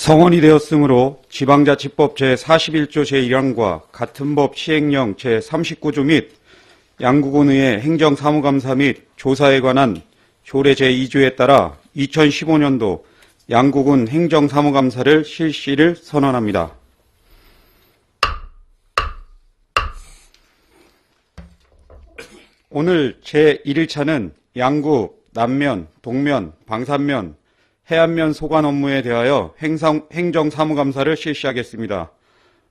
성원이 되었으므로 지방자치법 제41조 제1항과 같은 법 시행령 제39조 및 양구군의회 행정사무감사 및 조사에 관한 조례 제2조에 따라 2015년도 양구군 행정사무감사를 실시를 선언합니다. 오늘 제1일차는 양구, 남면, 동면, 방산면, 해안면 소관 업무에 대하여 행정사무감사를 실시하겠습니다.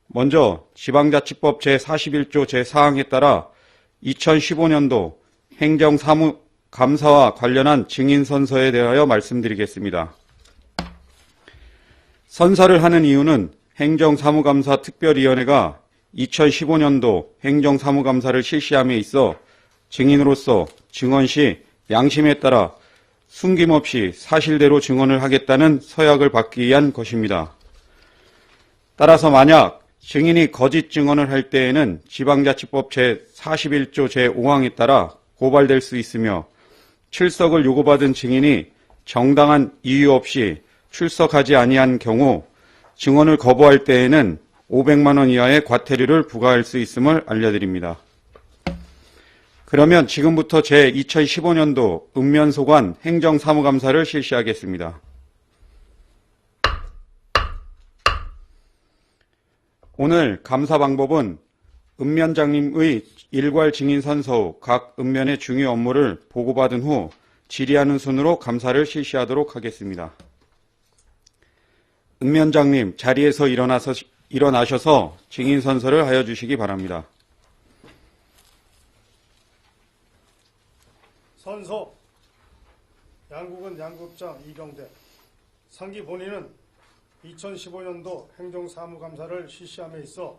먼저 지방자치법 제41조 제4항에 따라 2015년도 행정사무감사와 관련한 증인선서에 대하여 말씀드리겠습니다. 선서를 하는 이유는 행정사무감사 특별위원회가 2015년도 행정사무감사를 실시함에 있어 증인으로서 증언 시 양심에 따라 숨김없이 사실대로 증언을 하겠다는 서약을 받기 위한 것입니다. 따라서 만약 증인이 거짓 증언을 할 때에는 지방자치법 제41조 제5항에 따라 고발될 수 있으며 출석을 요구받은 증인이 정당한 이유 없이 출석하지 아니한 경우 증언을 거부할 때에는 500만 원 이하의 과태료를 부과할 수 있음을 알려드립니다. 그러면 지금부터 제2015년도 읍면소관 행정사무감사를 실시하겠습니다. 오늘 감사 방법은 읍면장님의 일괄 증인선서 후 각 읍면의 중요 업무를 보고받은 후 질의하는 순으로 감사를 실시하도록 하겠습니다. 읍면장님 자리에서 일어나셔서 증인선서를 하여 주시기 바랍니다. 선서 양구군 양구읍장 이병대 상기 본인은 2015년도 행정사무감사를 실시함에 있어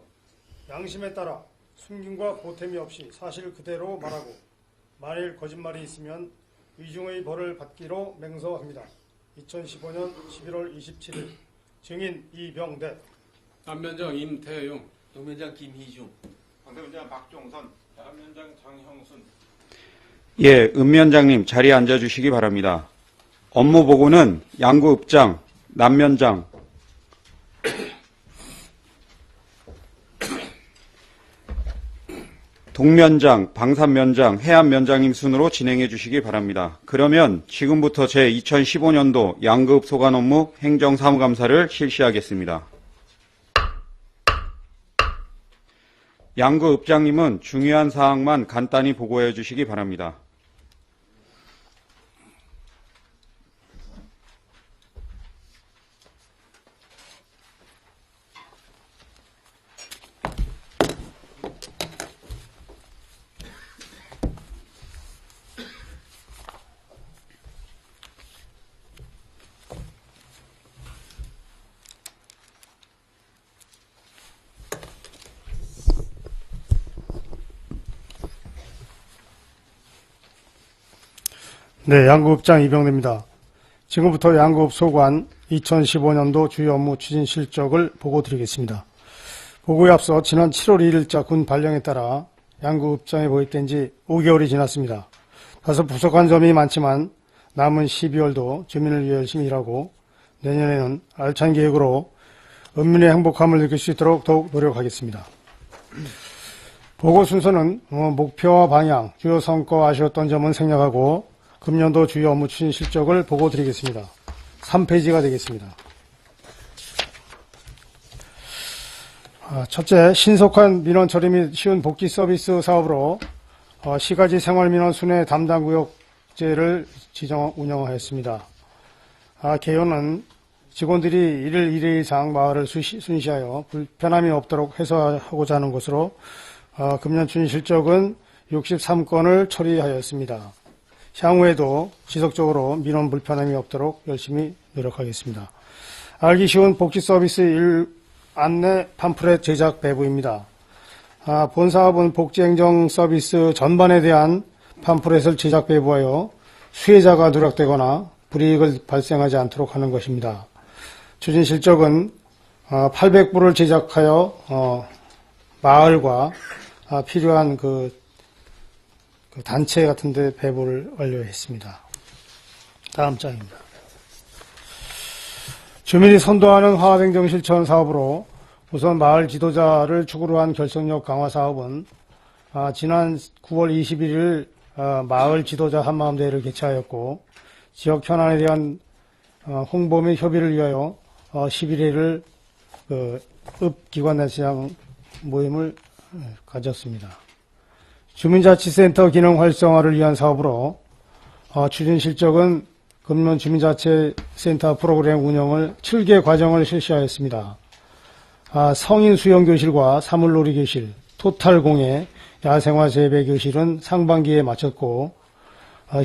양심에 따라 숨김과 보탬이 없이 사실 그대로 말하고 만일 거짓말이 있으면 위중의 벌을 받기로 맹서합니다. 2015년 11월 27일 증인 이병대, 남면장 임태용, 동면장 김희중, 방대면장 박종선, 남면장 장형순. 예, 읍면장님 자리에 앉아주시기 바랍니다. 업무 보고는 양구읍장, 남면장, 동면장, 방산면장, 해안면장님 순으로 진행해 주시기 바랍니다. 그러면 지금부터 제2015년도 양구읍 소관 업무 행정사무감사를 실시하겠습니다. 양구읍장님은 중요한 사항만 간단히 보고해 주시기 바랍니다. 네, 양구읍장 이병대입니다. 지금부터 양구읍 소관 2015년도 주요 업무 추진 실적을 보고드리겠습니다. 보고에 앞서 지난 7월 1일자 군 발령에 따라 양구읍장에 보입된 지 5개월이 지났습니다. 다소 부족한 점이 많지만 남은 12월도 주민을 위해 열심히 일하고 내년에는 알찬 계획으로 읍민의 행복함을 느낄 수 있도록 더욱 노력하겠습니다. 보고 순서는 목표와 방향, 주요 성과 아쉬웠던 점은 생략하고 금년도 주요 업무 추진 실적을 보고드리겠습니다. 3페이지가 되겠습니다. 첫째, 신속한 민원 처리 및 쉬운 복지 서비스 사업으로 시가지 생활민원 순회 담당구역제를 지정 운영하였습니다. 개요는 직원들이 1일 1회 이상 마을을 순시하여 불편함이 없도록 해소하고자 하는 것으로 금년 추진 실적은 63건을 처리하였습니다. 향후에도 지속적으로 민원 불편함이 없도록 열심히 노력하겠습니다. 알기 쉬운 복지 서비스 안내 팜플렛 제작 배부입니다. 본 사업은 복지행정 서비스 전반에 대한 팜플렛을 제작 배부하여 수혜자가 누락되거나 불이익을 발생하지 않도록 하는 것입니다. 추진 실적은 800부를 제작하여 마을과 필요한 그 단체 같은 데 배부를 완료했습니다. 다음 장입니다. 주민이 선도하는 화합행정 실천 사업으로 우선 마을 지도자를 축으로 한 결속력 강화 사업은 지난 9월 21일 마을 지도자 한마음대회를 개최하였고, 지역 현안에 대한 홍보 및 협의를 위하여 11회를 읍기관단체장 모임을 가졌습니다. 주민자치센터 기능 활성화를 위한 사업으로 추진 실적은 금년 주민자치센터 프로그램 운영을 7개 과정을 실시하였습니다. 성인 수영교실과 사물놀이교실, 토탈공예, 야생화 재배교실은 상반기에 마쳤고,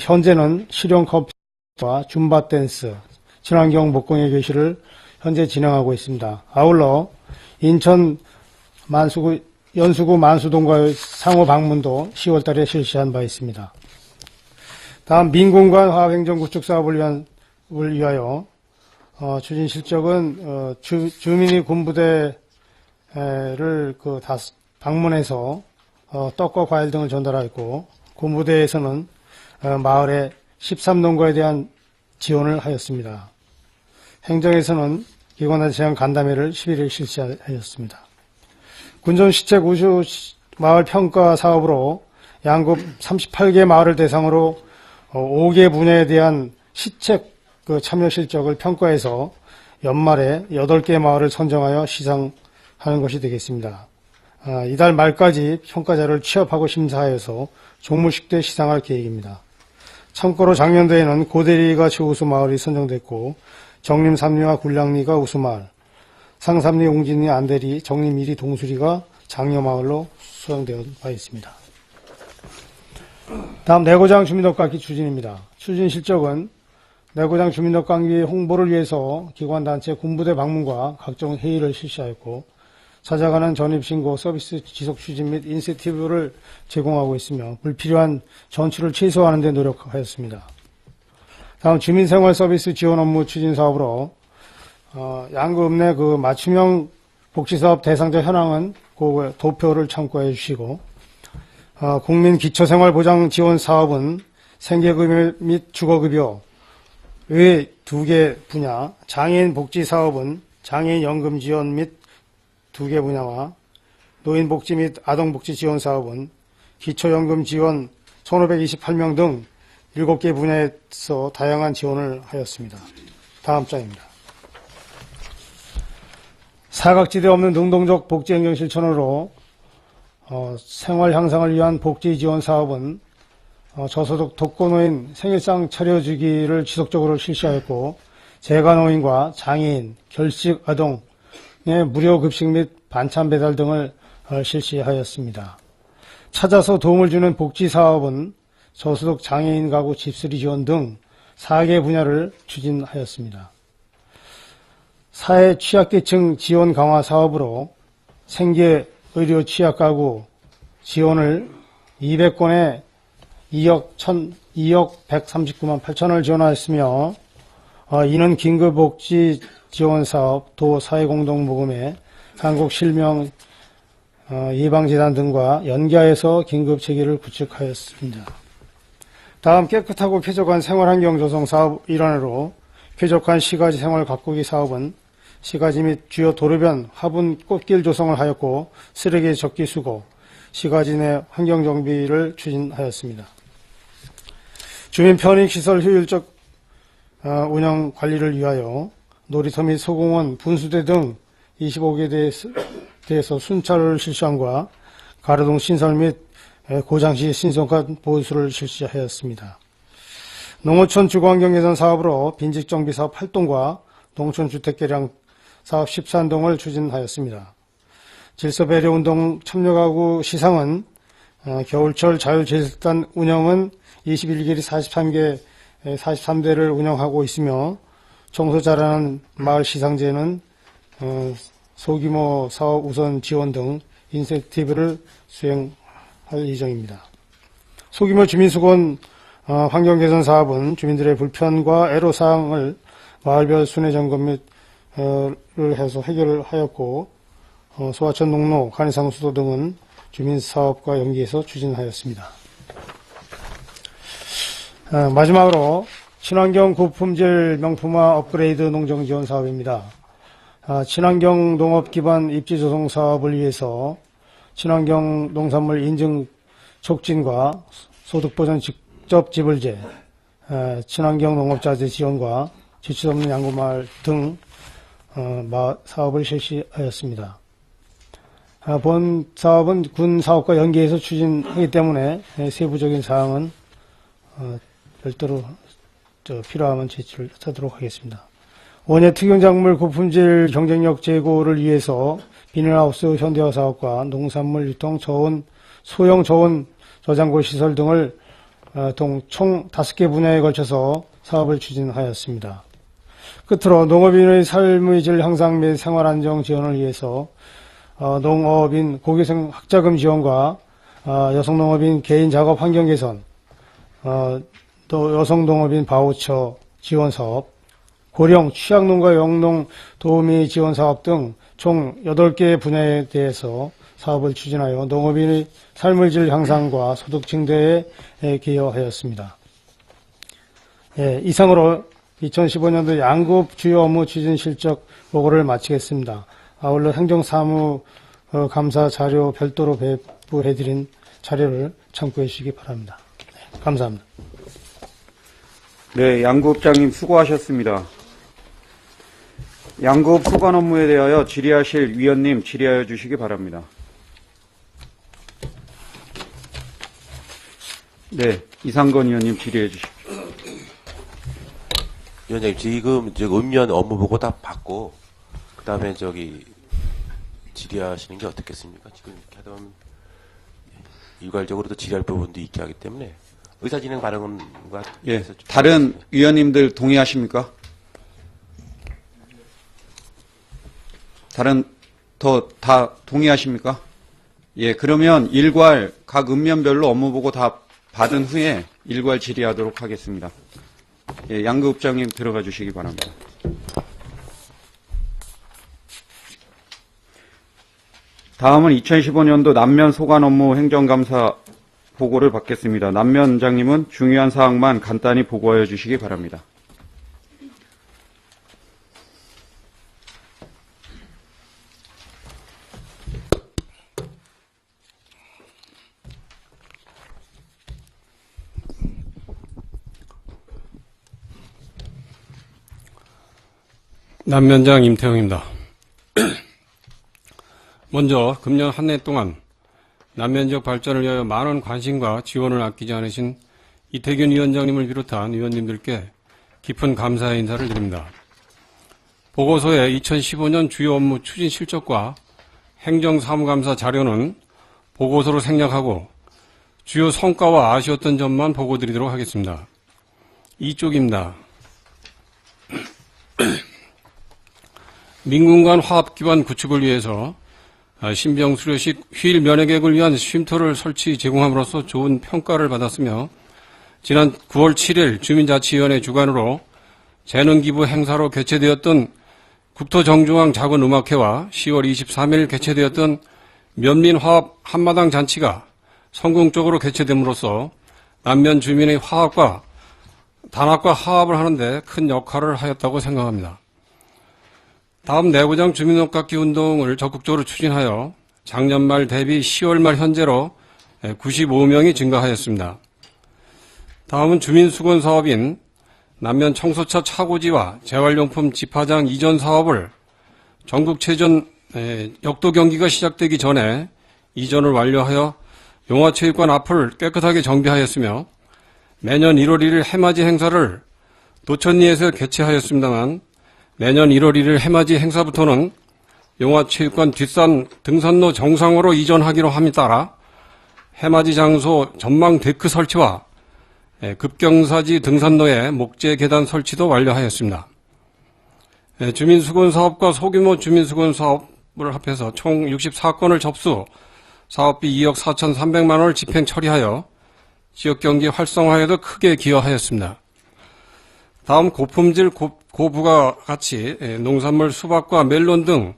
현재는 실용커피와 줌바댄스, 친환경 목공예 교실을 현재 진행하고 있습니다. 아울러 인천 연수구 만수동과의 상호 방문도 10월 달에 실시한 바 있습니다. 다음 민공간 화합행정 구축 사업을 위하여 추진 실적은 주민이 군부대를 방문해서 떡과 과일 등을 전달하였고, 군부대에서는 마을의 13농가에 대한 지원을 하였습니다. 행정에서는 기관단체장 간담회를 11일 실시하였습니다. 군전시책 우수 마을 평가 사업으로 양급 38개 마을을 대상으로 5개 분야에 대한 시책 참여 실적을 평가해서 연말에 8개 마을을 선정하여 시상하는 것이 되겠습니다. 이달 말까지 평가자를 취합하고 심사하여서 종무식 때 시상할 계획입니다. 참고로 작년도에는 고대리가 최우수 마을이 선정됐고, 정림 3리와 굴량리가 우수마을, 상삼리, 옹진리, 안대리, 정림 1리, 동수리가 장려마을로 수상되어 바 있습니다. 다음 내고장 주민덕강기 추진입니다. 추진 실적은 내고장 주민덕강기 홍보를 위해서 기관단체 군부대 방문과 각종 회의를 실시하였고, 찾아가는 전입신고 서비스 지속 추진 및 인센티브를 제공하고 있으며 불필요한 전출을 최소화하는 데 노력하였습니다. 다음 주민생활 서비스 지원 업무 추진 사업으로 양급 내 맞춤형 복지사업 대상자 현황은 그 도표를 참고해 주시고, 국민 기초생활보장 지원 사업은 생계급여 및 주거급여 외 2개 분야, 장애인 복지 사업은 장애인 연금 지원 및 2개 분야와 노인복지 및 아동복지 지원 사업은 기초연금 지원 1528명 등 7개 분야에서 다양한 지원을 하였습니다. 다음 장입니다. 사각지대 없는 능동적 복지행정 실천으로 생활 향상을 위한 복지 지원 사업은 저소득 독거노인 생일상 차려주기를 지속적으로 실시하였고, 재가노인과 장애인, 결식 아동의 무료 급식 및 반찬 배달 등을 실시하였습니다. 찾아서 도움을 주는 복지 사업은 저소득 장애인 가구 집수리 지원 등 4개 분야를 추진하였습니다. 사회 취약계층 지원 강화 사업으로 생계 의료 취약 가구 지원을 200건에 2억 139만 8천원을 지원하였으며, 이는 긴급복지 지원사업, 도사회공동모금회, 한국실명 예방재단 등과 연계하여서 긴급체계를 구축하였습니다. 다음 깨끗하고 쾌적한 생활환경 조성 사업 일환으로 쾌적한 시가지 생활 가꾸기 사업은 시가지 및 주요 도로변 화분 꽃길 조성을 하였고, 쓰레기 적기 수거, 시가지 내 환경 정비를 추진하였습니다. 주민 편익시설 효율적 운영 관리를 위하여 놀이터 및 소공원, 분수대 등 25개 대에서 순찰을 실시함과 가로등 신설 및 고장시 신성화 보수를 실시하였습니다. 농어촌 주거환경 개선 사업으로 빈집정비 사업 8동과 농촌주택 개량 사업 13동을 추진하였습니다. 질서배려운동 참여가구 시상은 겨울철 자율제습단 운영은 21개리 43대를 운영하고 있으며, 청소 잘하는 마을 시상제는 소규모 사업 우선 지원 등 인센티브를 수행할 예정입니다. 소규모 주민수건 환경개선 사업은 주민들의 불편과 애로사항을 마을별 순회점검 및을 해서 해결을 하였고, 소하천 농로, 간이상수도 등은 주민사업과 연계해서 추진하였습니다. 마지막으로 친환경 고품질 명품화 업그레이드 농정 지원 사업입니다. 친환경 농업 기반 입지 조성 사업을 위해서 친환경 농산물 인증 촉진과 소득 보전 직접 지불제, 친환경 농업자재 지원과 지출 없는 양구마을 등 사업을 실시하였습니다. 본 사업은 군 사업과 연계해서 추진하기 때문에 세부적인 사항은 별도로 필요하면 제출하도록 하겠습니다. 원예 특용작물 고품질 경쟁력 제고를 위해서 비닐하우스 현대화 사업과 농산물 유통 저온, 소형 저온 저장고 시설 등을 총 5개 분야에 걸쳐서 사업을 추진하였습니다. 끝으로 농업인의 삶의 질 향상 및 생활 안정 지원을 위해서 농업인 고교생 학자금 지원과 여성 농업인 개인 작업 환경 개선, 또 여성 농업인 바우처 지원 사업, 고령 취약농가 영농 도우미 지원 사업 등 총 8개 분야에 대해서 사업을 추진하여 농업인의 삶의 질 향상과 소득 증대에 기여하였습니다. 이상으로 2015년도 양구읍 주요 업무 추진 실적 보고를 마치겠습니다. 아울러 행정사무감사 자료 별도로 배부해드린 자료를 참고해 주시기 바랍니다. 감사합니다. 네, 양구읍장님 수고하셨습니다. 양구읍 소관 업무에 대하여 질의하실 위원님 질의하여 주시기 바랍니다. 네, 이상건 위원님 질의해 주십시오. 위원장님, 지금 읍면 업무 보고 다 받고, 그 다음에 질의하시는 게 어떻겠습니까? 지금 이렇게 하다 보면, 일괄적으로도 질의할 부분도 있게 하기 때문에, 의사진행 발언과. 예, 다른 위원님들 동의하십니까? 다 동의하십니까? 예, 그러면 일괄 각 읍면별로 업무 보고 다 받은 후에 일괄 질의하도록 하겠습니다. 예, 양구읍장님 들어가 주시기 바랍니다. 다음은 2015년도 남면 소관 업무 행정감사 보고를 받겠습니다. 남면장님은 중요한 사항만 간단히 보고하여 주시기 바랍니다. 남면장 임태형입니다. 먼저 금년 한 해 동안 남면 지역 발전을 위하여 많은 관심과 지원을 아끼지 않으신 이태균 위원장님을 비롯한 위원님들께 깊은 감사의 인사를 드립니다. 보고서의 2015년 주요 업무 추진 실적과 행정사무감사 자료는 보고서로 생략하고 주요 성과와 아쉬웠던 점만 보고드리도록 하겠습니다. 이쪽입니다. 민군간 화합기반 구축을 위해서 신병수료식 휴일 면회객을 위한 쉼터를 설치 제공함으로써 좋은 평가를 받았으며 지난 9월 7일 주민자치위원회 주관으로 재능기부 행사로 개최되었던 국토정중앙 작은음악회와 10월 23일 개최되었던 면민화합 한마당 잔치가 성공적으로 개최됨으로써 남면 주민의 화합과 단합과 화합을 하는데 큰 역할을 하였다고 생각합니다. 다음 내부장 주민옥각기 운동을 적극적으로 추진하여 작년 말 대비 10월 말 현재로 95명이 증가하였습니다. 다음은 주민수건 사업인 남면 청소차 차고지와 재활용품 집화장 이전 사업을 전국체전 역도 경기가 시작되기 전에 이전을 완료하여 용화체육관 앞을 깨끗하게 정비하였으며 매년 1월 1일 해맞이 행사를 도천리에서 개최하였습니다만 내년 1월 1일 해맞이 행사부터는 용화체육관 뒷산 등산로 정상으로 이전하기로 함에 따라 해맞이 장소 전망 데크 설치와 급경사지 등산로에 목재 계단 설치도 완료하였습니다. 주민수건 사업과 소규모 주민수건 사업을 합해서 총 64건을 접수, 사업비 2억 4,300만 원을 집행 처리하여 지역경제 활성화에도 크게 기여하였습니다. 다음 고품질 고부가 가치 농산물 수박과 멜론 등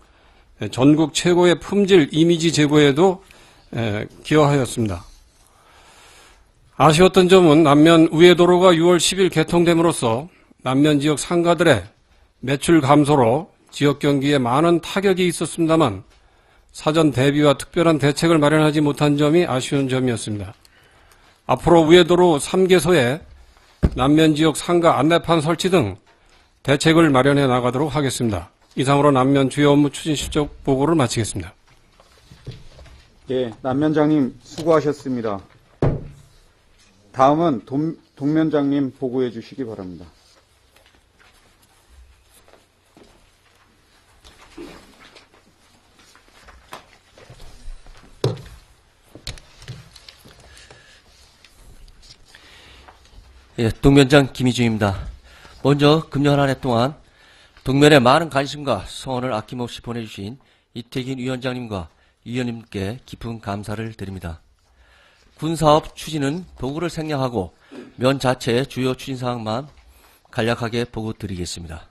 전국 최고의 품질 이미지 제고에도 기여하였습니다. 아쉬웠던 점은 남면 우회도로가 6월 10일 개통됨으로써 남면 지역 상가들의 매출 감소로 지역 경기에 많은 타격이 있었습니다만 사전 대비와 특별한 대책을 마련하지 못한 점이 아쉬운 점이었습니다. 앞으로 우회도로 3개소에 남면 지역 상가 안내판 설치 등 대책을 마련해 나가도록 하겠습니다. 이상으로 남면 주요 업무 추진 실적 보고를 마치겠습니다. 예, 남면장님 수고하셨습니다. 다음은 동면장님 보고해 주시기 바랍니다. 예, 동면장 김희중입니다. 먼저 금년 한 해 동안 동면에 많은 관심과 성원을 아낌없이 보내주신 이태균 위원장님과 위원님께 깊은 감사를 드립니다. 군사업 추진은 도구를 생략하고 면 자체의 주요 추진사항만 간략하게 보고 드리겠습니다.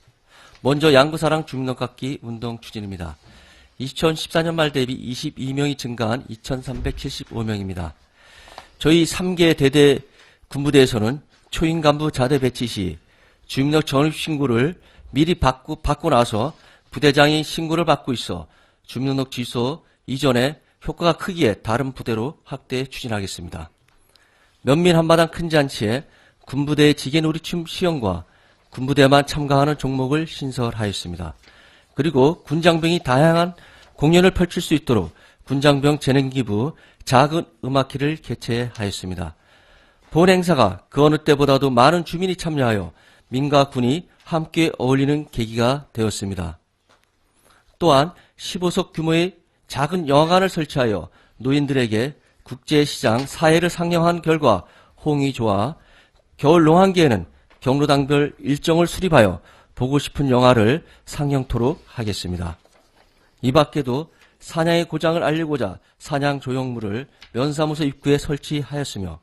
먼저 양구사랑 주민등록받기 운동 추진입니다. 2014년 말 대비 22명이 증가한 2375명입니다. 저희 3개 대대 군부대에서는 초임 간부 자대 배치 시 주민등록 전입 신고를 미리 받고 나서 부대장이 신고를 받고 있어 주민등록 취소 이전에 효과가 크기에 다른 부대로 확대 추진하겠습니다. 면민 한마당 큰 잔치에 군부대의 지게놀이춤 시연과 군부대만 참가하는 종목을 신설하였습니다. 그리고 군장병이 다양한 공연을 펼칠 수 있도록 군장병 재능기부 작은 음악회를 개최하였습니다. 본 행사가 그 어느 때보다도 많은 주민이 참여하여 민과 군이 함께 어울리는 계기가 되었습니다. 또한 15석 규모의 작은 영화관을 설치하여 노인들에게 국제시장 사회를 상영한 결과 호응이 좋아 겨울 농한기에는 경로당별 일정을 수립하여 보고 싶은 영화를 상영토록 하겠습니다. 이 밖에도 사냥의 고장을 알리고자 사냥 조형물을 면사무소 입구에 설치하였으며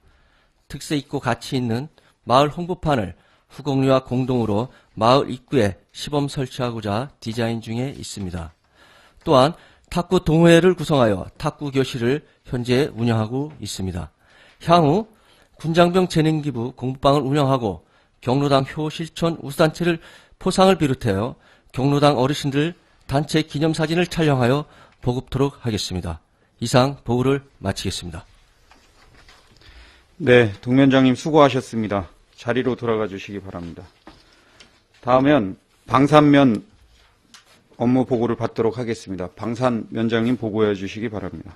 특색 있고 가치 있는 마을 홍보판을 후곡리와 공동으로 마을 입구에 시범 설치하고자 디자인 중에 있습니다. 또한 탁구 동호회를 구성하여 탁구 교실을 현재 운영하고 있습니다. 향후 군장병 재능기부 공부방을 운영하고 경로당 효실천 우수단체를 포상을 비롯하여 경로당 어르신들 단체 기념사진을 촬영하여 보급토록 하겠습니다. 이상 보고를 마치겠습니다. 네, 동면장님 수고하셨습니다. 자리로 돌아가 주시기 바랍니다. 다음은 방산면 업무 보고를 받도록 하겠습니다. 방산면장님 보고해 주시기 바랍니다.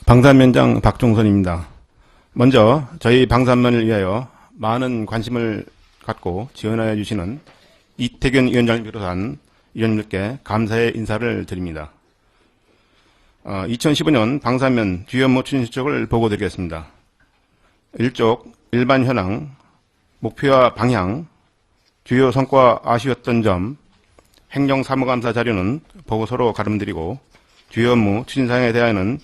방산면장 박종선입니다. 먼저 저희 방산면을 위하여 많은 관심을 갖고 지원하여 주시는 이태균 위원장을 비롯한 위원님들께 감사의 인사를 드립니다. 2015년 방산면 주요 업무 추진 실적을 보고 드리겠습니다. 1쪽 일반 현황, 목표와 방향, 주요 성과 아쉬웠던 점, 행정사무감사 자료는 보고서로 가름드리고 주요 업무 추진사항에 대하여는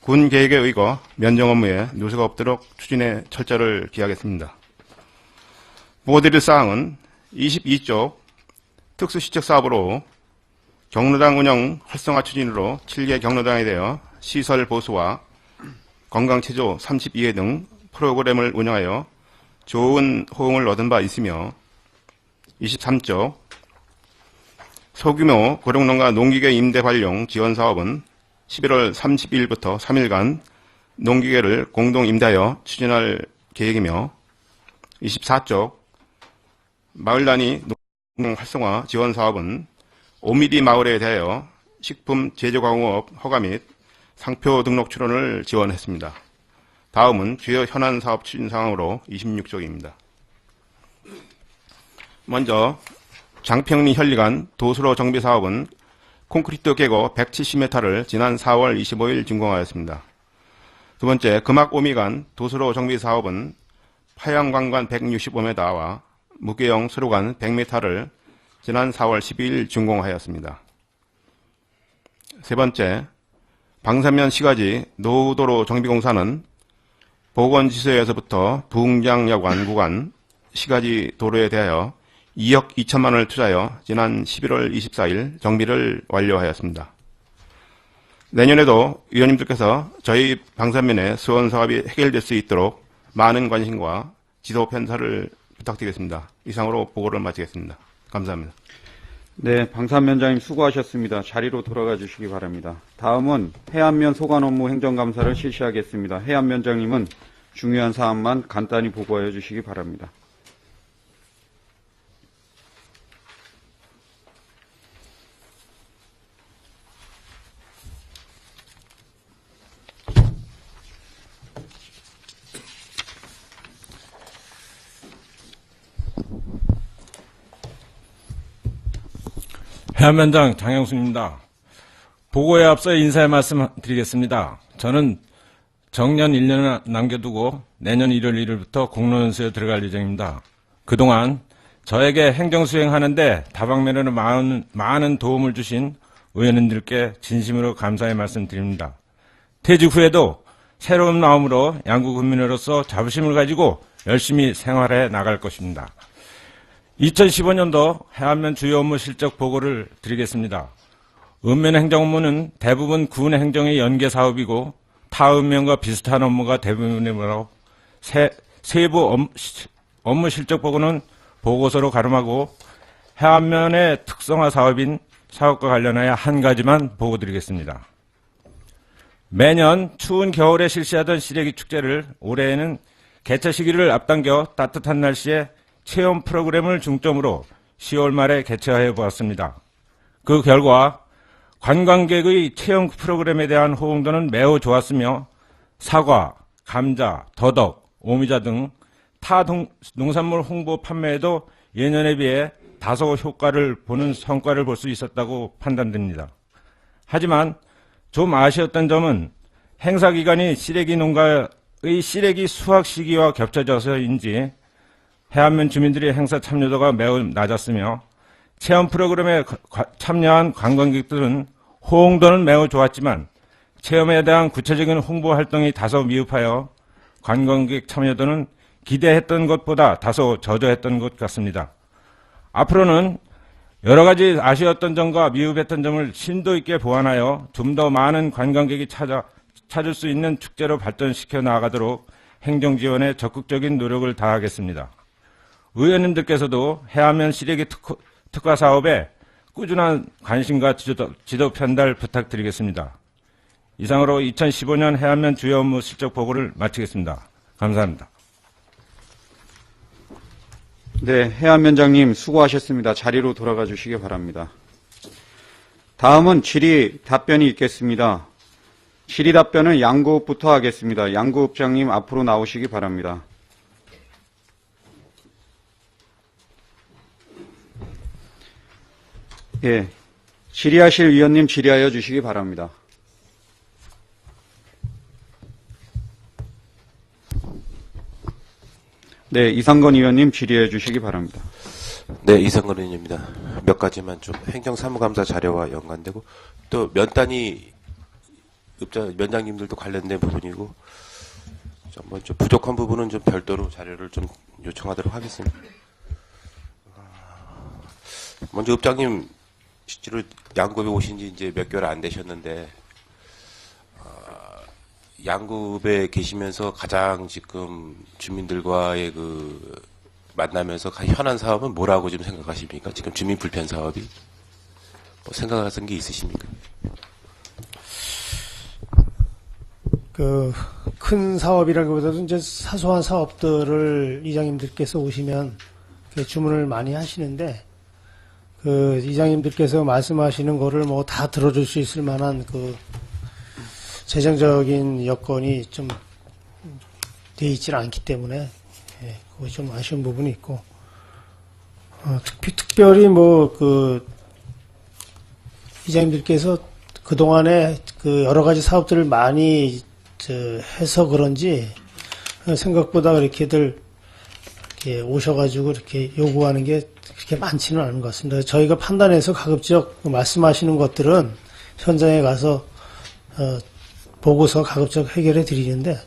군 계획에 의거 면정 업무에 누수가 없도록 추진에 철저를 기하겠습니다. 보고드릴 사항은 22쪽 특수시책 사업으로 경로당 운영 활성화 추진으로 7개 경로당에 대하여 시설 보수와 건강체조 32회 등 프로그램을 운영하여 좋은 호응을 얻은 바 있으며 23쪽 소규모 고령농가 농기계 임대 활용 지원 사업은 11월 30일부터 3일간 농기계를 공동 임대하여 추진할 계획이며 24쪽 마을 단위 농 활성화 지원 사업은 오미디 마을에 대하여 식품 제조가공업 허가 및 상표 등록 출원을 지원했습니다. 다음은 주요 현안 사업 추진 사항으로 26쪽입니다. 먼저 장평리 현리간 도수로 정비 사업은 콘크리트 개고 170m를 지난 4월 25일 준공하였습니다. 두 번째, 금악 오미간 도수로 정비 사업은 파양관관 165m와 무게형 수로관 100m를 지난 4월 12일 준공하였습니다. 세 번째, 방산면 시가지 노후도로 정비공사는 보건지소에서부터 부흥장야관 구간 시가지 도로에 대하여 2억 2천만 원을 투자하여 지난 11월 24일 정비를 완료하였습니다. 내년에도 위원님들께서 저희 방산면의 수원 사업이 해결될 수 있도록 많은 관심과 지도 편사를 부탁드리겠습니다. 이상으로 보고를 마치겠습니다. 감사합니다. 네, 방산면장님 수고하셨습니다. 자리로 돌아가 주시기 바랍니다. 다음은 해안면 소관 업무 행정감사를 실시하겠습니다. 해안면장님은 중요한 사안만 간단히 보고해 주시기 바랍니다. 해안면장 장영순입니다. 보고에 앞서 인사의 말씀 드리겠습니다. 저는 정년 1년을 남겨두고 내년 1월 1일부터 공로연수에 들어갈 예정입니다. 그동안 저에게 행정수행하는데 다방면으로 많은 도움을 주신 의원님들께 진심으로 감사의 말씀드립니다. 퇴직 후에도 새로운 마음으로 양구 국민으로서 자부심을 가지고 열심히 생활해 나갈 것입니다. 2015년도 해안면 주요 업무 실적 보고를 드리겠습니다. 읍면 행정 업무는 대부분 군 행정의 연계 사업이고 타 읍면과 비슷한 업무가 대부분이므로 세부 업무 실적 보고는 보고서로 가름하고 해안면의 특성화 사업인 사업과 관련하여 한 가지만 보고 드리겠습니다. 매년 추운 겨울에 실시하던 시래기 축제를 올해에는 개최 시기를 앞당겨 따뜻한 날씨에 체험 프로그램을 중점으로 10월 말에 개최하여 보았습니다. 그 결과 관광객의 체험 프로그램에 대한 호응도는 매우 좋았으며 사과, 감자, 더덕, 오미자 등 타 농산물 홍보 판매에도 예년에 비해 다소 효과를 보는 성과를 볼 수 있었다고 판단됩니다. 하지만 좀 아쉬웠던 점은 행사 기간이 시래기 농가의 시래기 수확 시기와 겹쳐져서인지 해안면 주민들의 행사 참여도가 매우 낮았으며 체험 프로그램에 참여한 관광객들은 호응도는 매우 좋았지만 체험에 대한 구체적인 홍보 활동이 다소 미흡하여 관광객 참여도는 기대했던 것보다 다소 저조했던 것 같습니다. 앞으로는 여러 가지 아쉬웠던 점과 미흡했던 점을 심도 있게 보완하여 좀 더 많은 관광객이 찾을 수 있는 축제로 발전시켜 나아가도록 행정 지원에 적극적인 노력을 다하겠습니다. 의원님들께서도 해안면 시래기 특화 사업에 꾸준한 관심과 지도 편달 부탁드리겠습니다. 이상으로 2015년 해안면 주요 업무 실적 보고를 마치겠습니다. 감사합니다. 네, 해안면장님 수고하셨습니다. 자리로 돌아가 주시기 바랍니다. 다음은 질의 답변이 있겠습니다. 질의 답변은 양구읍부터 하겠습니다. 양구읍장님 앞으로 나오시기 바랍니다. 예, 질의하실 위원님 질의하여 주시기 바랍니다. 네, 이상건 의원님 질의해 주시기 바랍니다. 네, 이상건 의원입니다. 몇 가지만 좀 행정사무감사 자료와 연관되고 또 면단위 면장님들도 관련된 부분이고 좀 부족한 부분은 좀 별도로 자료를 좀 요청하도록 하겠습니다. 먼저 읍장님 실제로 양구읍에 오신 지 이제 몇 개월 안 되셨는데 양구읍에 계시면서 가장 지금 주민들과의 그 만나면서 현안 사업은 뭐라고 좀 생각하십니까? 지금 주민 불편 사업이 뭐 생각하신 게 있으십니까? 큰 사업이라기보다도 이제 사소한 사업들을 이장님들께서 오시면 주문을 많이 하시는데, 이장님들께서 말씀하시는 거를 뭐 다 들어줄 수 있을 만한 재정적인 여건이 좀 돼 있질 않기 때문에, 그거 좀 아쉬운 부분이 있고, 특별히 이장님들께서 그동안에 여러 가지 사업들을 많이 해서 그런지 생각보다 그렇게들 이렇게 오셔가지고 이렇게 요구하는 게 그렇게 많지는 않은 것 같습니다. 저희가 판단해서 가급적 말씀하시는 것들은 현장에 가서 보고서 가급적 해결해 드리는데,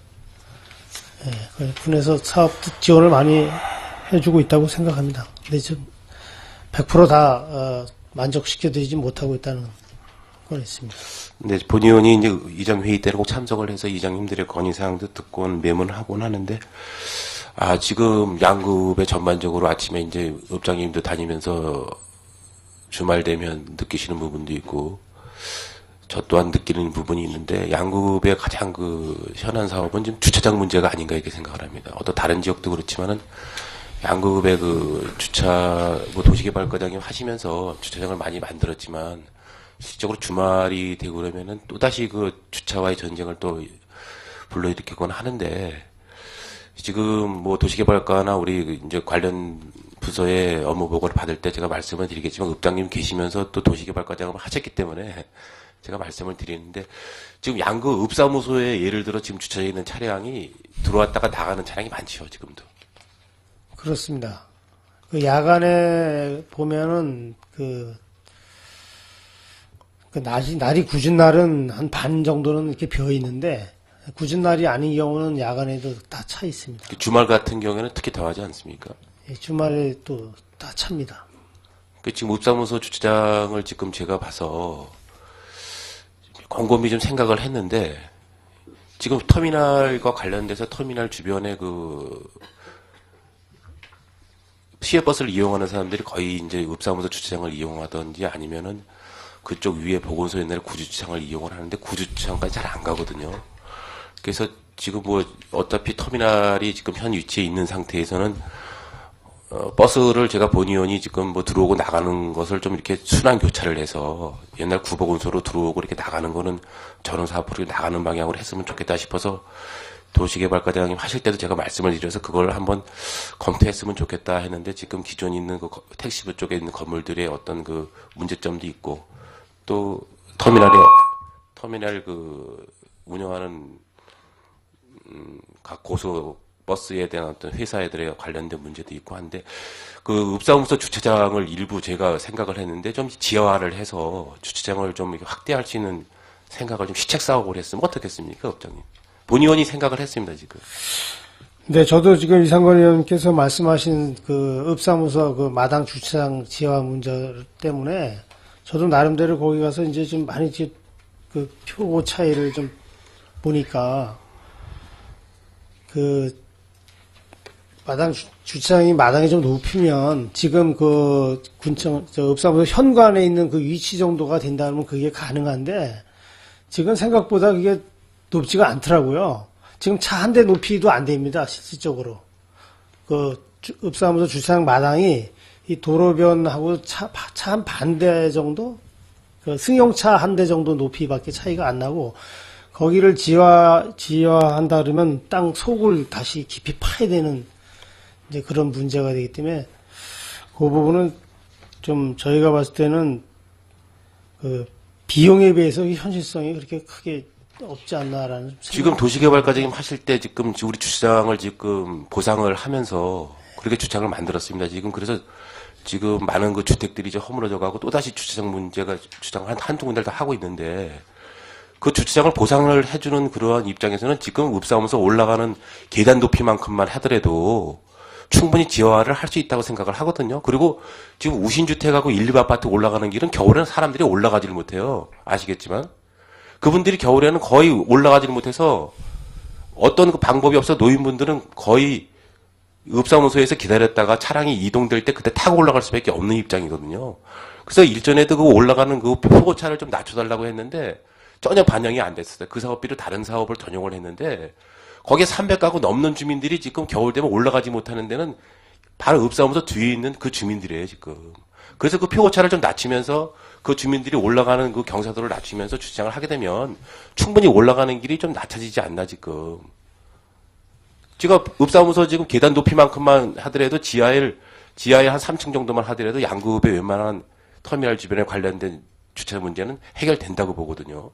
군에서 사업 지원을 많이 해주고 있다고 생각합니다. 근데 지금 100% 다 만족시켜드리지 못하고 있다는 건 있습니다. 네, 본의원이 이제 이장 회의 때는 꼭 참석을 해서 이장님들의 건의 사항도 듣고 메모는 하곤 하는데, 지금 양급에 전반적으로 아침에 이제 읍장님도 다니면서 주말 되면 느끼시는 부분도 있고, 저 또한 느끼는 부분이 있는데, 양급의 가장 현안 사업은 지금 주차장 문제가 아닌가 이렇게 생각을 합니다. 어떤 다른 지역도 그렇지만은, 양급의 주차, 도시개발과장님 하시면서 주차장을 많이 만들었지만, 실질적으로 주말이 되고 그러면은 또다시 주차와의 전쟁을 또 불러일으키곤 하는데, 지금 도시개발과나 우리 이제 관련 부서의 업무 보고를 받을 때 제가 말씀을 드리겠지만, 읍장님 계시면서 또 도시개발과장을 하셨기 때문에 제가 말씀을 드리는데, 지금 양구 읍사무소에 예를 들어 지금 주차되어 있는 차량이 들어왔다가 나가는 차량이 많지요, 지금도. 그렇습니다. 야간에 보면은 날이 굳은 날은 한 반 정도는 이렇게 비어 있는데, 굳은 날이 아닌 경우는 야간에도 다 차 있습니다. 주말 같은 경우에는 특히 더하지 않습니까? 주말에 또 다 찹니다. 지금 읍사무소 주차장을 지금 제가 봐서 곰곰이 좀 생각을 했는데, 지금 터미널과 관련돼서 터미널 주변에 시외버스를 이용하는 사람들이 거의 이제 읍사무소 주차장을 이용하던지 아니면은 그쪽 위에 보건소 옛날에 구주차장을 이용을 하는데 구주차장까지 잘 안 가거든요. 그래서 지금 어차피 터미널이 지금 현 위치에 있는 상태에서는 버스를 제가 본의원이 지금 들어오고 나가는 것을 좀 이렇게 순환 교차를 해서 옛날 구보건소로 들어오고 이렇게 나가는 거는 전원 사업으로 나가는 방향으로 했으면 좋겠다 싶어서 도시개발과장님 하실 때도 제가 말씀을 드려서 그걸 한번 검토했으면 좋겠다 했는데, 지금 기존 있는 택시부 쪽에 있는 건물들의 어떤 문제점도 있고, 또 터미널 운영하는 각 고속버스에 대한 어떤 회사들에 관련된 문제도 있고 한데, 읍사무소 주차장을 일부 제가 생각을 했는데 좀 지하화를 해서 주차장을 좀 확대할 수 있는 생각을 좀 시책 사업을 했으면 어떻겠습니까, 읍장님? 본의원이 생각을 했습니다, 지금. 네, 저도 지금 이상건 의원님께서 말씀하신 읍사무소 마당 주차장 지하 문제 때문에 저도 나름대로 거기 가서 이제 좀 많이 표고 차이를 좀 보니까 주차장이 마당이 좀 높이면 지금 읍사무소 현관에 있는 위치 정도가 된다면 그게 가능한데, 지금 생각보다 그게 높지가 않더라고요. 지금 차 한 대 높이도 안 됩니다, 실질적으로. 읍사무소 주차장 마당이 이 도로변하고 차 한 반대 정도? 승용차 한 대 정도 높이밖에 차이가 안 나고, 거기를 지하한다 그러면 땅 속을 다시 깊이 파야 되는 이제 그런 문제가 되기 때문에, 그 부분은 좀 저희가 봤을 때는 비용에 비해서 현실성이 그렇게 크게 없지 않나라는 지금 도시개발과장님 하실 때 지금 우리 주차장을 지금 보상을 하면서 그렇게 주차장을 만들었습니다. 지금 그래서 지금 많은 주택들이 이제 허물어져 가고 또다시 주차장 문제가 한두 군데를 다 하고 있는데, 그 주차장을 보상을 해주는 그러한 입장에서는 지금 읍사무소 올라가는 계단 높이만큼만 하더라도 충분히 지하화를 할 수 있다고 생각을 하거든요. 그리고 지금 우신주택하고 1, 2아파트 올라가는 길은 겨울에는 사람들이 올라가지를 못해요. 아시겠지만. 그분들이 겨울에는 거의 올라가지를 못해서 어떤 방법이 없어 노인분들은 거의 읍사무소에서 기다렸다가 차량이 이동될 때 그때 타고 올라갈 수밖에 없는 입장이거든요. 그래서 일전에도 올라가는 표고차를 좀 낮춰달라고 했는데 전혀 반영이 안 됐어요. 그 사업비로 다른 사업을 전용을 했는데, 거기에 300가구 넘는 주민들이 지금 겨울 되면 올라가지 못하는 데는 바로 읍사무소 뒤에 있는 그 주민들이에요, 지금. 그래서 표고차를 좀 낮추면서 그 주민들이 올라가는 경사도를 낮추면서 주차장을 하게 되면 충분히 올라가는 길이 좀 낮춰지지 않나, 지금. 제가 읍사무소 지금 계단 높이만큼만 하더라도 지하에 한 3층 정도만 하더라도 양구읍의 웬만한 터미널 주변에 관련된 주차 문제는 해결된다고 보거든요.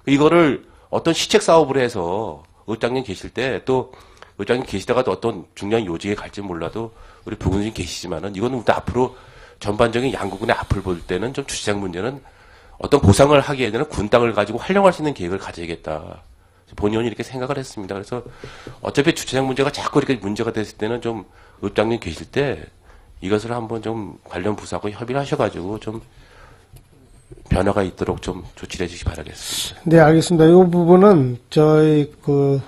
이거를 어떤 시책 사업을 해서 읍장님 계실 때, 또 읍장님 계시다가도 어떤 중요한 요직에 갈지 몰라도 우리 부군님 계시지만은, 이거는 앞으로 전반적인 양구군의 앞을 볼 때는 좀 주차장 문제는 어떤 보상을 하기에는 군 땅을 가지고 활용할 수 있는 계획을 가져야겠다. 본의원이 이렇게 생각을 했습니다. 그래서 어차피 주차장 문제가 자꾸 이렇게 문제가 됐을 때는 좀 읍장님 계실 때 이것을 한번 좀 관련 부서하고 협의를 하셔가지고 좀 변화가 있도록 좀 조치를 해주시기 바라겠습니다. 네, 알겠습니다. 이 부분은 저희 그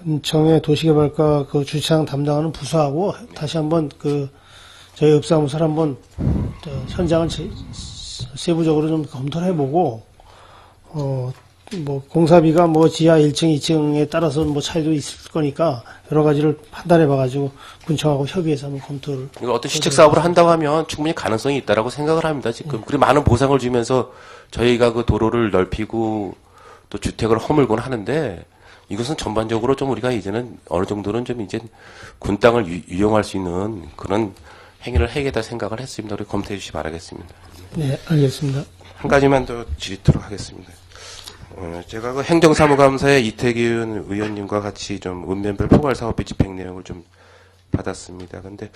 군청의 도시개발과 그 주차장 담당하는 부서하고 다시 한번 그 저희 읍사무소를 한번 현장을 세부적으로 좀 검토를 해보고 뭐 공사비가 뭐 지하 1층, 2층에 따라서 뭐 차이도 있을 거니까 여러 가지를 판단해 봐가지고 군청하고 협의해서 한번 검토를. 이거 어떤 시책 사업을 한다고 하면 충분히 가능성이 있다라고 생각을 합니다. 지금 그리고 많은 보상을 주면서 저희가 그 도로를 넓히고 또 주택을 허물곤 하는데 이것은 전반적으로 좀 우리가 이제는 어느 정도는 좀 이제 군 땅을 이용할 수 있는 그런 행위를 해야겠다 생각을 했습니다. 우리 검토해 주시기 바라겠습니다. 네, 알겠습니다. 한 가지만 더 질의토록 하겠습니다. 제가 그 행정사무감사의 이태균 의원님과 같이 좀 읍면별 포괄사업비 집행 내용을 좀 받았습니다. 근데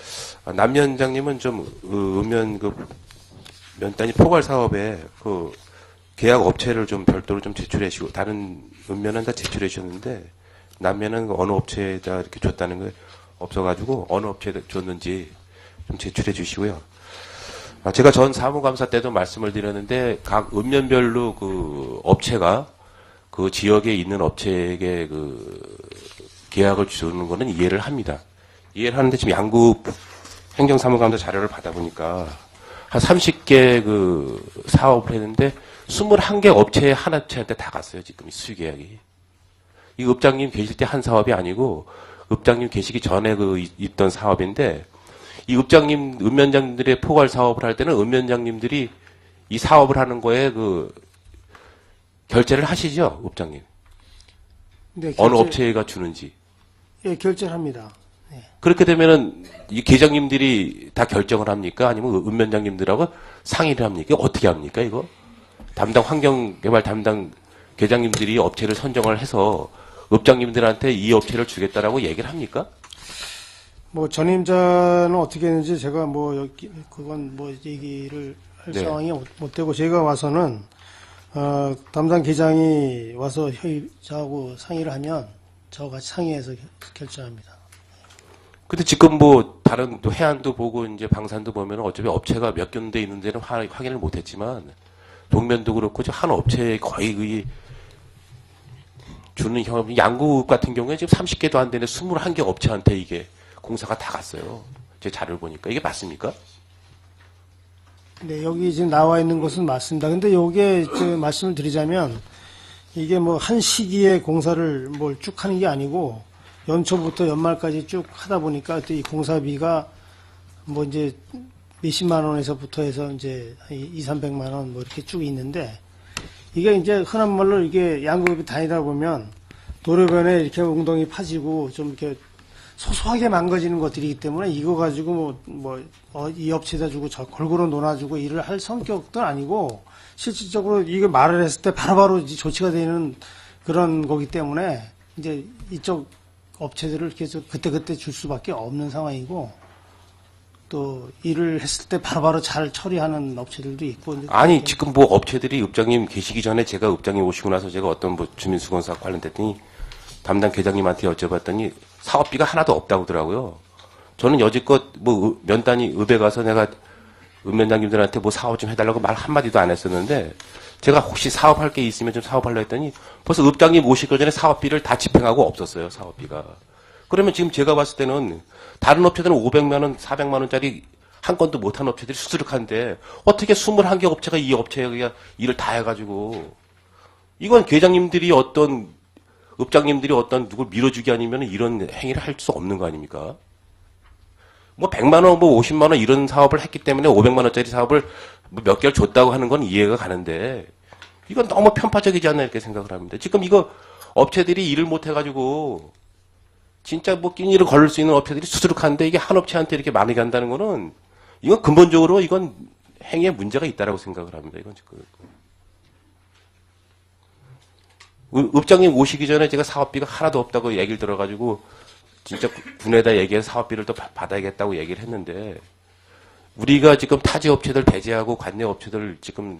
남위원장님은 좀 읍면 그 면단위 포괄사업에 그 계약 업체를 좀 별도로 좀 제출해 주시고 다른 읍면은 다 제출해 주셨는데 남면은 어느 업체에다 이렇게 줬다는 게 없어가지고 어느 업체에 줬는지 좀 제출해 주시고요. 제가 전 사무감사 때도 말씀을 드렸는데 각 읍면별로 그 업체가 그 지역에 있는 업체에게 그 계약을 주는 거는 이해를 합니다. 이해를 하는데 지금 양구 행정사무감사 자료를 받아보니까 한 30개 그 사업을 했는데 21개 업체에 한 업체한테 다 갔어요. 지금 이 수주 계약이. 이 읍장님 계실 때 한 사업이 아니고 읍장님 계시기 전에 그 있던 사업인데 이 읍장님, 읍면장님들의 포괄 사업을 할 때는 읍면장님들이 이 사업을 하는 거에 그 결제를 하시죠, 읍장님. 네, 어느 업체가 주는지. 예, 결제를 합니다. 네. 그렇게 되면은 이 계장님들이 다 결정을 합니까? 아니면 읍면장님들하고 상의를 합니까? 어떻게 합니까, 이거? 담당 환경개발 담당 계장님들이 업체를 선정을 해서 읍장님들한테 이 업체를 주겠다라고 얘기를 합니까? 뭐 전임자는 어떻게 했는지 제가 뭐 여기 그건 뭐 얘기를 할 네. 상황이 못 되고 제가 와서는 담당 계장이 와서 저하고 상의를 하면 저와 같이 상의해서 결정합니다. 근데 지금 뭐 다른 또 해안도 보고 이제 방산도 보면 어차피 업체가 몇 군데 있는 데는 확인을 못했지만 동면도 그렇고 한 업체에 거의 그 주는 경험 양구 같은 경우에 지금 30개도 안 되는 21개 업체한테 이게 공사가 다 갔어요. 제 자료를 보니까 이게 맞습니까? 네, 여기 지금 나와 있는 것은 맞습니다. 근데 요게 말씀을 드리자면 이게 뭐 한 시기에 공사를 뭘 쭉 하는 게 아니고 연초부터 연말까지 쭉 하다 보니까 또 이 공사비가 뭐 이제 몇십만 원에서부터 해서 이제 200~300만 원 뭐 이렇게 쭉 있는데 이게 이제 흔한 말로 이게 양구업이 다니다 보면 도로변에 이렇게 웅덩이 파지고 좀 이렇게 소소하게 망가지는 것들이기 때문에 이거 가지고 이 업체에다 주고 저 골고루 논아주고 일을 할 성격도 아니고 실질적으로 이거 말을 했을 때 바로바로 조치가 되는 그런 거기 때문에 이제 이쪽 업체들을 계속 그때그때 줄 수밖에 없는 상황이고 또 일을 했을 때 바로바로 잘 처리하는 업체들도 있고. 아니 지금 뭐 업체들이 읍장님 계시기 전에 제가 읍장님 오시고 나서 제가 어떤 뭐 주민수건사 관련됐더니 담당 계장님한테 여쭤봤더니 사업비가 하나도 없다고 하더라고요. 저는 여지껏 뭐 면단위 읍에 가서 내가 읍면장님들한테 뭐 사업 좀 해달라고 말 한마디도 안 했었는데 제가 혹시 사업할 게 있으면 좀 사업하려 했더니 벌써 읍장님 오시기 전에 사업비를 다 집행하고 없었어요. 사업비가. 그러면 지금 제가 봤을 때는 다른 업체들은 500만 원, 400만 원짜리 한 건도 못한 업체들이 수두룩한데 어떻게 21개 업체가 이 업체에 일을 다 해가지고 이건 계장님들이 어떤 읍장님들이 어떤 누굴 밀어주기 아니면 이런 행위를 할 수 없는 거 아닙니까? 뭐 100만 원, 뭐 50만 원 이런 사업을 했기 때문에 500만 원짜리 사업을 뭐 몇 개월 줬다고 하는 건 이해가 가는데 이건 너무 편파적이지 않나 이렇게 생각을 합니다. 지금 이거 업체들이 일을 못 해가지고 진짜 뭐 끼니를 걸을 수 있는 업체들이 수두룩한데 이게 한 업체한테 이렇게 많이 간다는 거는 이건 근본적으로 이건 행위에 문제가 있다라고 생각을 합니다. 이건 지금. 읍장님 오시기 전에 제가 사업비가 하나도 없다고 얘기를 들어가지고 진짜 군에다 얘기해서 사업비를 또 받아야겠다고 얘기를 했는데 우리가 지금 타지 업체들 배제하고 관내 업체들 지금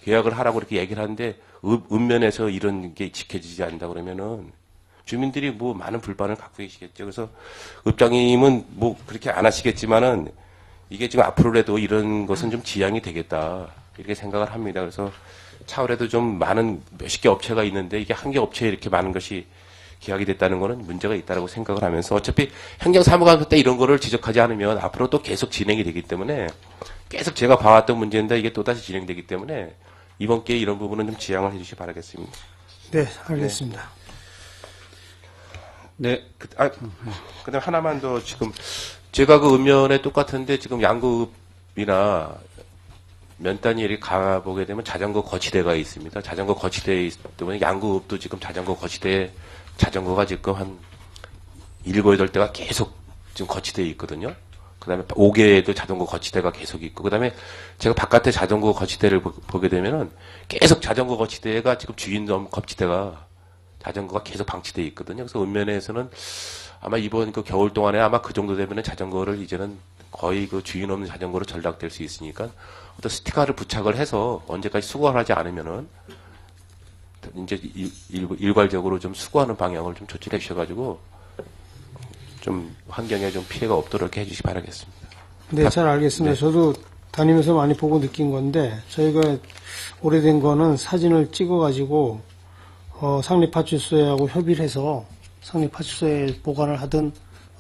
계약을 하라고 이렇게 얘기를 하는데 읍면에서 이런 게 지켜지지 않는다 그러면은 주민들이 뭐 많은 불만을 갖고 계시겠죠. 그래서 읍장님은 뭐 그렇게 안 하시겠지만은 이게 지금 앞으로라도 이런 것은 좀 지양이 되겠다 이렇게 생각을 합니다. 그래서 차후에도 좀 많은 몇십 개 업체가 있는데 이게 한 개 업체에 이렇게 많은 것이 계약이 됐다는 거는 문제가 있다라고 생각을 하면서 어차피 행정사무감사 때 이런 거를 지적하지 않으면 앞으로 또 계속 진행이 되기 때문에 계속 제가 봐왔던 문제인데 이게 또다시 진행되기 때문에 이번 기회에 이런 부분은 좀 지양을 해주시기 바라겠습니다. 네, 알겠습니다. 네. 그다음 하나만 더 지금 제가 그 읍면에 똑같은데 지금 양구읍이나 면단이 이렇게 가보게 되면 자전거 거치대가 있습니다. 자전거 거치대에 있기 때문에 양구읍도 지금 자전거 거치대에 자전거가 지금 한 7, 8대가 계속 지금 거치대에 있거든요. 그 다음에 5개에도 자전거 거치대가 계속 있고, 그 다음에 제가 바깥에 자전거 거치대를 보게 되면은 계속 자전거 거치대가 지금 주인덤 거치대가 자전거가 계속 방치되어 있거든요. 그래서 읍면에서는 아마 이번 그 겨울 동안에 아마 그 정도 되면은 자전거를 이제는 거의 그 주인 없는 자전거로 전락될 수 있으니까 어떤 스티커를 부착을 해서 언제까지 수거를 하지 않으면은 이제 일괄적으로 좀 수거하는 방향을 좀 조치를 해주셔가지고 좀 환경에 좀 피해가 없도록 이렇게 해주시기 바라겠습니다. 네, 잘 알겠습니다. 네. 저도 다니면서 많이 보고 느낀 건데 저희가 오래된 거는 사진을 찍어가지고 상립파출소하고 협의를 해서 상립파출소에 보관을 하든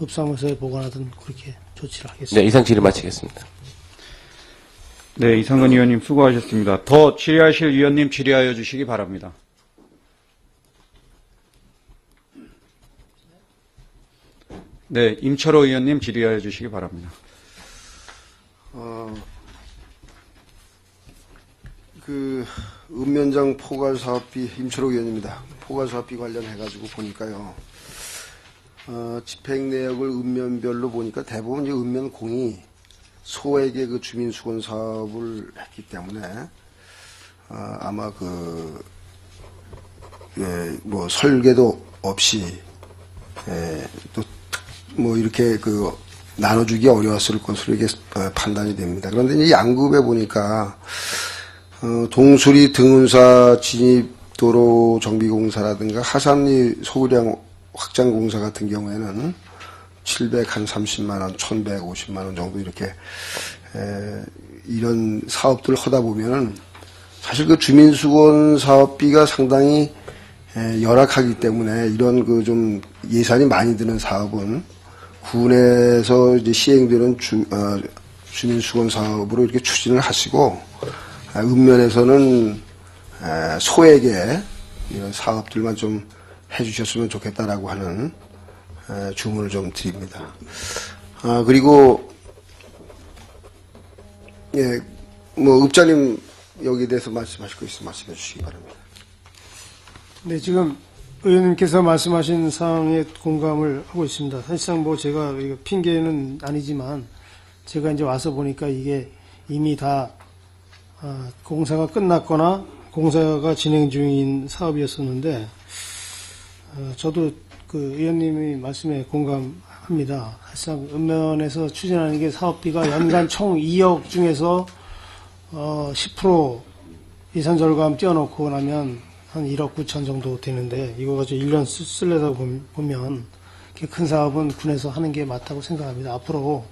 읍사무소에 보관하든 그렇게 조치를 하겠습니다. 네, 이상 질의 마치겠습니다. 네, 이상근 의원님 수고하셨습니다. 더 질의하실 위원님 질의하여 주시기 바랍니다. 네, 임철호 의원님 질의하여 주시기 바랍니다. 읍면장 포괄사업비 임철호 의원입니다. 포괄사업비 관련해가지고 보니까요. 집행내역을 읍면별로 보니까 대부분 이제 읍면공이 소액의 그 주민수건 사업을 했기 때문에 아마 뭐 설계도 없이 또 뭐 이렇게 나눠주기 어려웠을 것으로 이게 판단이 됩니다. 그런데 이제 양구읍에 보니까 동수리 등운사 진입도로 정비공사라든가 하산리 소유량 확장공사 같은 경우에는 730만 원, 1150만 원 정도 이렇게 이런 사업들을 하다 보면은 사실 그 주민수건 사업비가 상당히 열악하기 때문에 이런 좀 예산이 많이 드는 사업은 군에서 이제 시행되는 주민수건 사업으로 이렇게 추진을 하시고 읍면에서는 소액의 이런 사업들만 좀 해주셨으면 좋겠다라고 하는 주문을 좀 드립니다. 그리고 뭐 읍장님 여기에 대해서 말씀하실 거 있으면 말씀해 주시기 바랍니다. 네, 지금 의원님께서 말씀하신 사항에 공감을 하고 있습니다. 사실상 뭐 제가 이거 핑계는 아니지만 제가 이제 와서 보니까 이게 이미 다 공사가 끝났거나 공사가 진행 중인 사업이었었는데 저도 그 의원님의 말씀에 공감합니다. 사실상 읍면에서 추진하는 게 사업비가 연간 총 2억 중에서 10% 예산 절감 떼어놓고 나면 한 1억 9천 정도 되는데 이거 가지고 1년 쓰려다 보면 이렇게 큰 사업은 군에서 하는 게 맞다고 생각합니다. 앞으로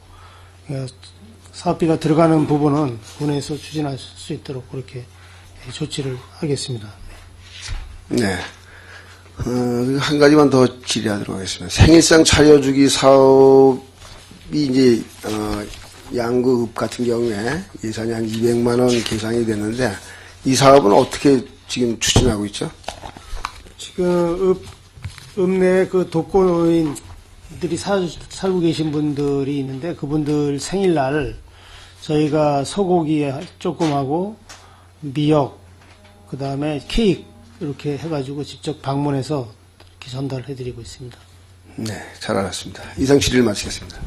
사업비가 들어가는 부분은 군에서 추진할 수 있도록 그렇게 조치를 하겠습니다. 네. 한 가지만 더 질의하도록 하겠습니다. 생일상 차려주기 사업이 이제 양구읍 같은 경우에 예산이 한 200만 원 계산이 됐는데 이 사업은 어떻게 지금 추진하고 있죠? 지금 읍 내에 그 독거노인들이 살고 계신 분들이 있는데 그분들 생일날 저희가 소고기 조금 하고 미역 그 다음에 케이크 이렇게 해가지고 직접 방문해서 이렇게 전달해드리고 있습니다. 네, 잘 알았습니다. 이상 질의를 마치겠습니다.